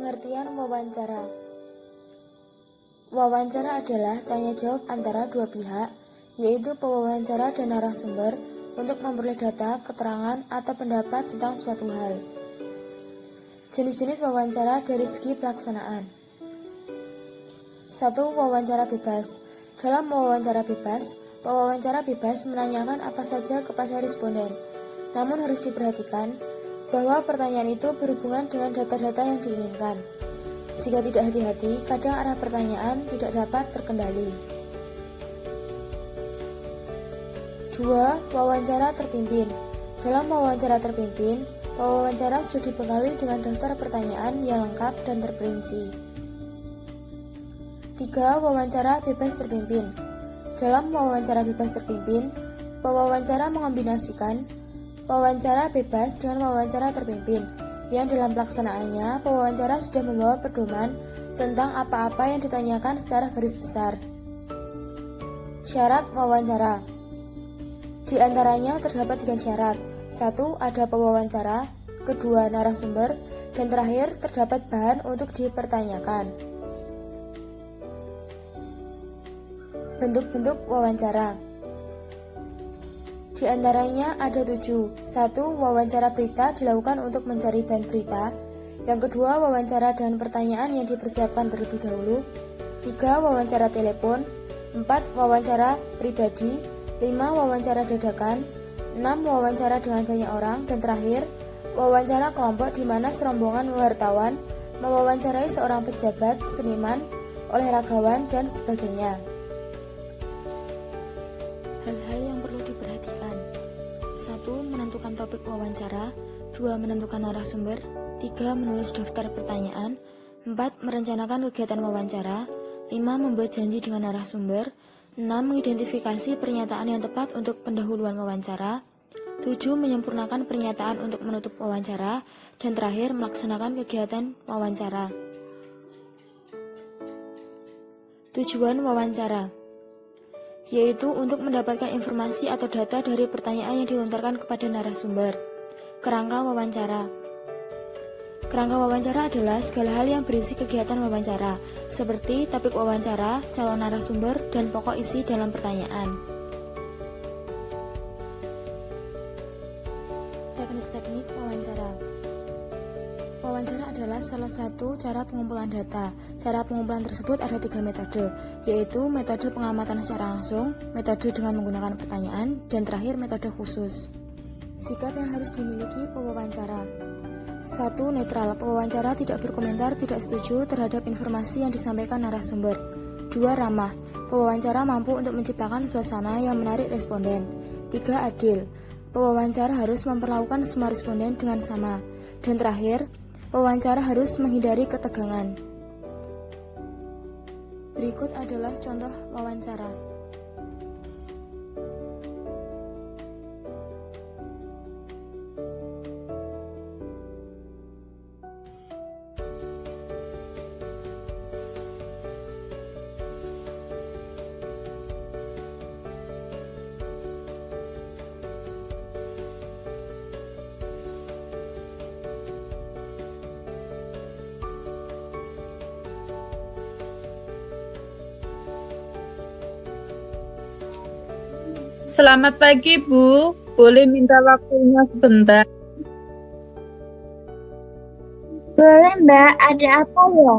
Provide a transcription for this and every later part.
Pengertian wawancara. Wawancara adalah tanya jawab antara dua pihak, yaitu pewawancara dan narasumber untuk memperoleh data, keterangan, atau pendapat tentang suatu hal. Jenis-jenis wawancara dari segi pelaksanaan. 1. Wawancara bebas. Dalam wawancara bebas, pewawancara bebas menanyakan apa saja kepada responden. Namun harus diperhatikan bahwa pertanyaan itu berhubungan dengan data-data yang diinginkan. Jika tidak hati-hati, kadang arah pertanyaan tidak dapat terkendali. 2. Wawancara terpimpin. Dalam wawancara terpimpin, pewawancara sudah dibekali dengan daftar pertanyaan yang lengkap dan terperinci. 3. Wawancara bebas terpimpin. Dalam wawancara bebas terpimpin, pewawancara mengombinasikan wawancara bebas dengan wawancara terpimpin, yang dalam pelaksanaannya pewawancara sudah membawa pedoman tentang apa-apa yang ditanyakan secara garis besar. Syarat wawancara. Di antaranya terdapat 3 syarat. 1. Ada pewawancara. 2. Narasumber. Dan terakhir, terdapat bahan untuk dipertanyakan. Bentuk-bentuk wawancara. Di antaranya ada 7. 1. Wawancara berita dilakukan untuk mencari bahan berita. Yang kedua, wawancara dengan pertanyaan yang dipersiapkan terlebih dahulu. 3. Wawancara telepon. 4. Wawancara pribadi. 5. Wawancara dadakan. 6. Wawancara dengan banyak orang. Dan terakhir, wawancara kelompok di mana serombongan wartawan mewawancarai seorang pejabat, seniman, olahragawan, dan sebagainya. Hal-hal yang perlu diperhatikan. 1. Menentukan topik wawancara. 2. Menentukan narasumber. 3. Menulis daftar pertanyaan. 4. Merencanakan kegiatan wawancara. 5. Membuat janji dengan narasumber. 6. Mengidentifikasi pernyataan yang tepat untuk pendahuluan wawancara. 7. Menyempurnakan pernyataan untuk menutup wawancara. Dan terakhir, melaksanakan kegiatan wawancara. Tujuan wawancara yaitu untuk mendapatkan informasi atau data dari pertanyaan yang dilontarkan kepada narasumber. Kerangka wawancara. Kerangka wawancara adalah segala hal yang berisi kegiatan wawancara, seperti topik wawancara, calon narasumber, dan pokok isi dalam pertanyaan. Teknik-teknik wawancara. Wawancara adalah salah satu cara pengumpulan data. Cara pengumpulan tersebut ada 3 metode, yaitu metode pengamatan secara langsung, metode dengan menggunakan pertanyaan, dan terakhir metode khusus. Sikap yang harus dimiliki pewawancara. 1. Netral. Pewawancara tidak berkomentar, tidak setuju terhadap informasi yang disampaikan narasumber. 2. Ramah. Pewawancara mampu untuk menciptakan suasana yang menarik responden. 3. Adil. Pewawancara harus memperlakukan semua responden dengan sama. Dan terakhir, pewawancara harus menghindari ketegangan. Berikut adalah contoh wawancara. Selamat pagi, Bu. Boleh minta waktunya sebentar? Boleh, Mbak. Ada apa ya?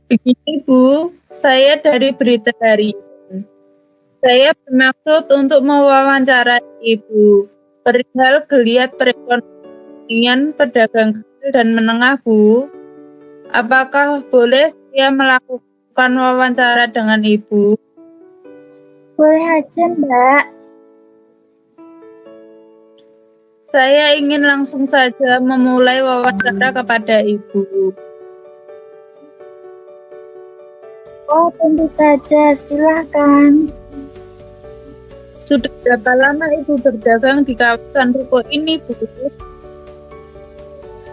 Begini, Bu. Saya dari Berita Harian. Saya bermaksud untuk mewawancarai Ibu perihal geliat perekonomian pedagang kecil dan menengah, Bu. Apakah boleh saya melakukan wawancara dengan Ibu? Boleh aja, Mbak. Saya ingin langsung saja memulai wawancara kepada Ibu. Oh, tentu saja. Silakan. Sudah berapa lama Ibu berdagang di kawasan ruko ini, Bu?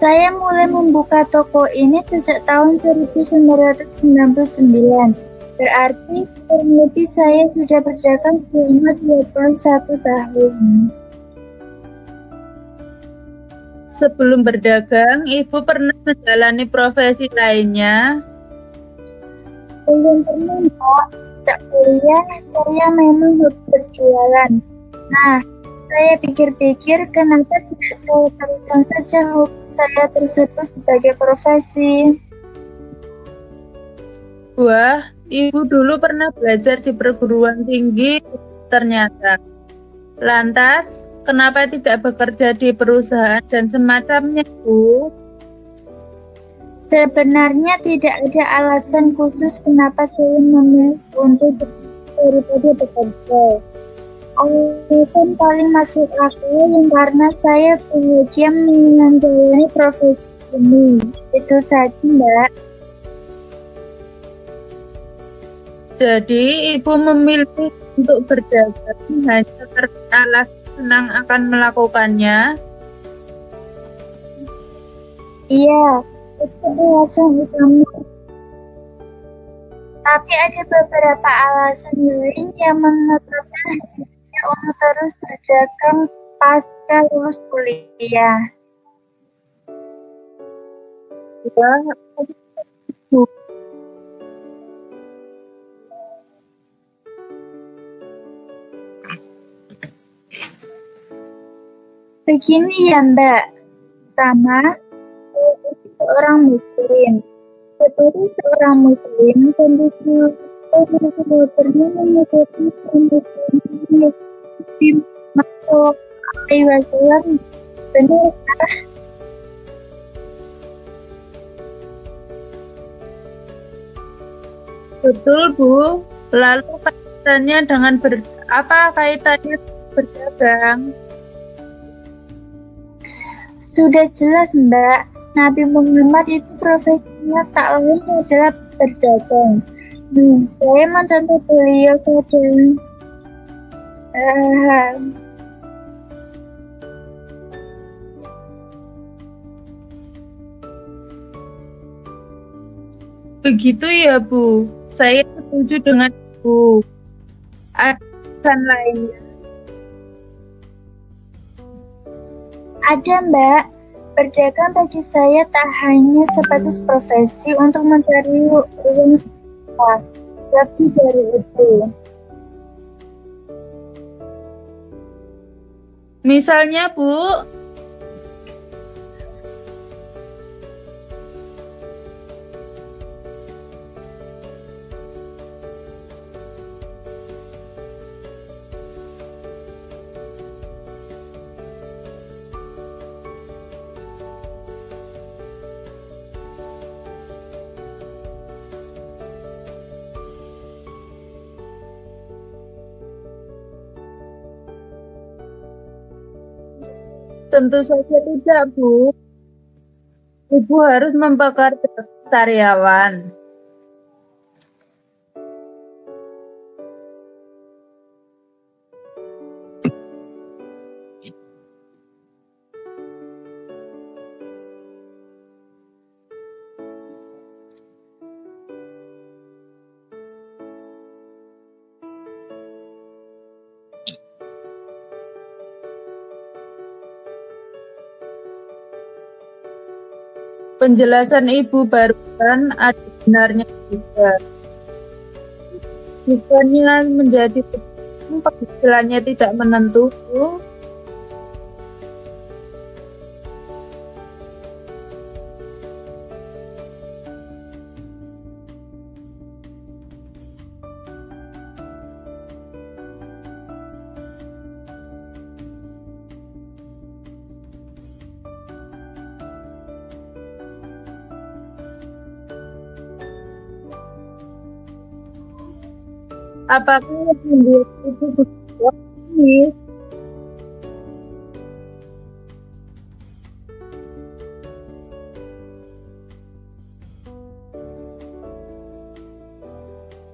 Saya mulai membuka toko ini sejak tahun 1999. Berarti kurang lebih saya sudah berdagang selama 21 tahun. Sebelum berdagang, Ibu pernah menjalani profesi lainnya? Belum pernah, Mbak. Sejak kuliah, saya memang hobi berjualan. Nah, saya pikir-pikir kenapa tidak saya teruskan saja hobi saya tersebut sebagai profesi. Wah, Ibu dulu pernah belajar di perguruan tinggi, ternyata. Lantas, kenapa tidak bekerja di perusahaan dan semacamnya, Bu? Sebenarnya tidak ada alasan khusus kenapa saya memilih untuk daripada bekerja. Alasan paling masuk akal yang karena saya bahagia menjalani profesi ini. Itu saja, Mbak. Jadi, Ibu memilih untuk berdagang hanya karena alasan senang akan melakukannya. Iya, itu alasan utama. Tapi ada beberapa alasan lain yang menetapkan hati saya untuk terus berdagang pasca lulus kuliah. Wah, Bu. Begini ya, Mbak. Pertama, saya seorang muslim. Sebagai seorang muslim, tentu saja mengikuti perintah Nabi Muhammad SAW. Benar. Betul, Bu. Lalu kaitannya dengan apa kaitannya berdagang? Sudah jelas, Mbak. Nabi Muhammad itu profesinya tak lain adalah berdagang. Saya mencontoh beliau saja. Begitu ya, Bu. Saya setuju dengan Bu. Ada alasan lainnya? Ada, Mbak. Berdagang bagi saya tak hanya sebatas profesi untuk mencari uang semata, lebih dari itu. Misalnya, Bu, tentu saja tidak, Bu. Ibu harus mempekerjakan karyawan. Penjelasan Ibu barusan ada benarnya juga. Bukannya menjadi penghasilannya tidak menentu, Bu. Apakah yang membuat Ibu begitu optimis?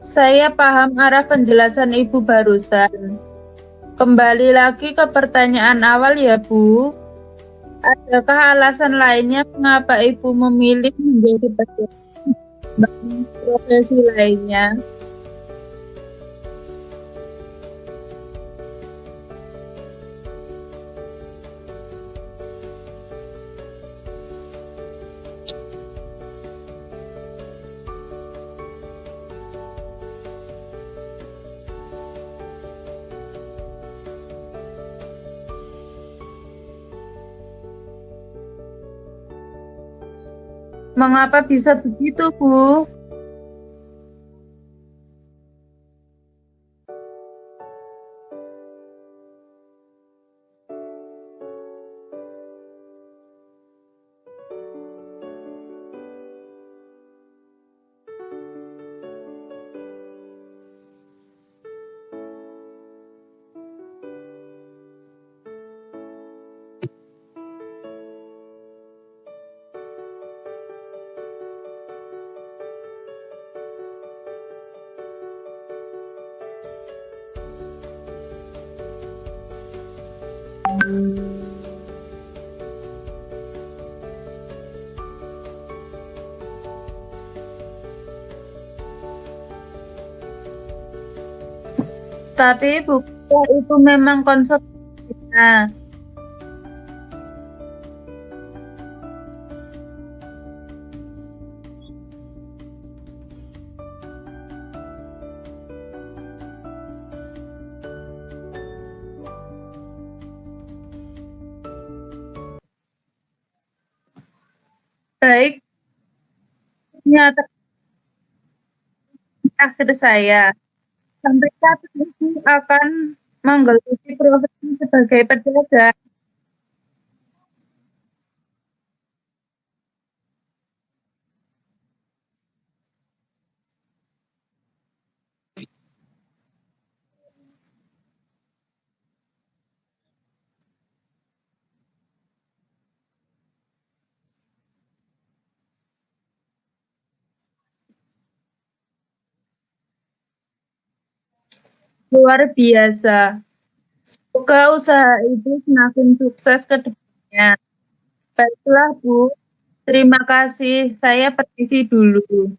Saya paham arah penjelasan Ibu barusan. Kembali lagi ke pertanyaan awal ya, Bu. Adakah alasan lainnya mengapa Ibu memilih menjadi pedagang profesi lainnya? Mengapa bisa begitu, Bu? Tapi bukankah itu memang konsekuensinya? Baik, ternyata akhir saya. Sampai kapan Ibu akan menggeluti profesi sebagai pedagang? Luar biasa. Semoga usaha itu semakin sukses ke depannya. Baiklah, Bu. Terima kasih. Saya permisi dulu.